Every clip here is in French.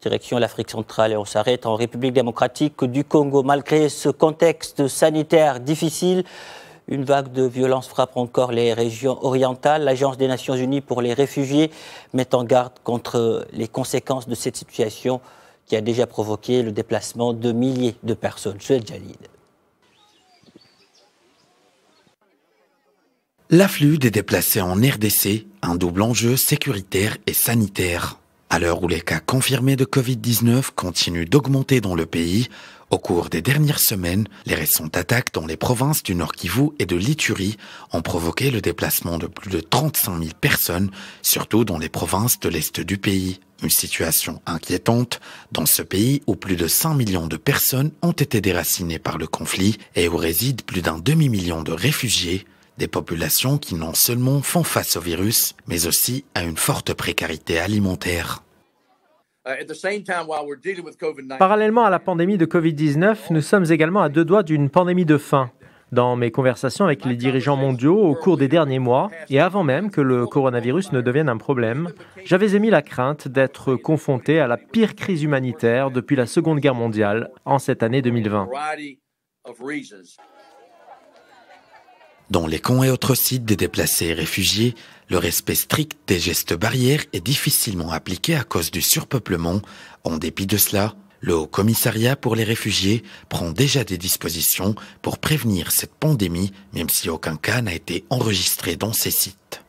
Direction l'Afrique centrale et on s'arrête en République démocratique du Congo. Malgré ce contexte sanitaire difficile, une vague de violence frappe encore les régions orientales. L'Agence des Nations Unies pour les réfugiés met en garde contre les conséquences de cette situation qui a déjà provoqué le déplacement de milliers de personnes. Choued Jalid. L'afflux des déplacés en RDC, un double enjeu sécuritaire et sanitaire. À l'heure où les cas confirmés de Covid-19 continuent d'augmenter dans le pays, au cours des dernières semaines, les récentes attaques dans les provinces du Nord Kivu et de l'Ituri ont provoqué le déplacement de plus de 35 000 personnes, surtout dans les provinces de l'Est du pays. Une situation inquiétante dans ce pays où plus de 5 millions de personnes ont été déracinées par le conflit et où résident plus d'un demi-million de réfugiés, des populations qui non seulement font face au virus, mais aussi à une forte précarité alimentaire. Parallèlement à la pandémie de Covid-19, nous sommes également à deux doigts d'une pandémie de faim. Dans mes conversations avec les dirigeants mondiaux au cours des derniers mois, et avant même que le coronavirus ne devienne un problème, j'avais émis la crainte d'être confronté à la pire crise humanitaire depuis la Seconde Guerre mondiale en cette année 2020. Dans les camps et autres sites des déplacés et réfugiés, le respect strict des gestes barrières est difficilement appliqué à cause du surpeuplement. En dépit de cela, le Haut Commissariat pour les réfugiés prend déjà des dispositions pour prévenir cette pandémie, même si aucun cas n'a été enregistré dans ces sites.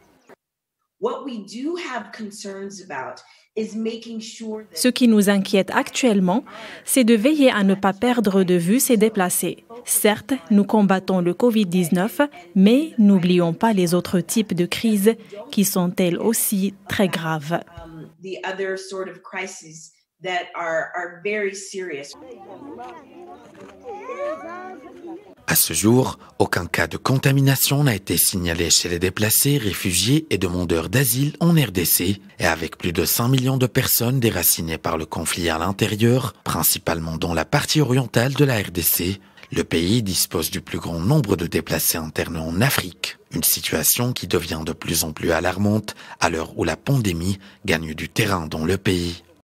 Ce qui nous inquiète actuellement, c'est de veiller à ne pas perdre de vue ces déplacés. Certes, nous combattons le Covid-19, mais n'oublions pas les autres types de crises qui sont elles aussi très graves. À ce jour, aucun cas de contamination n'a été signalé chez les déplacés, réfugiés et demandeurs d'asile en RDC. Et avec plus de 5 millions de personnes déracinées par le conflit à l'intérieur, principalement dans la partie orientale de la RDC, le pays dispose du plus grand nombre de déplacés internes en Afrique. Une situation qui devient de plus en plus alarmante à l'heure où la pandémie gagne du terrain dans le pays.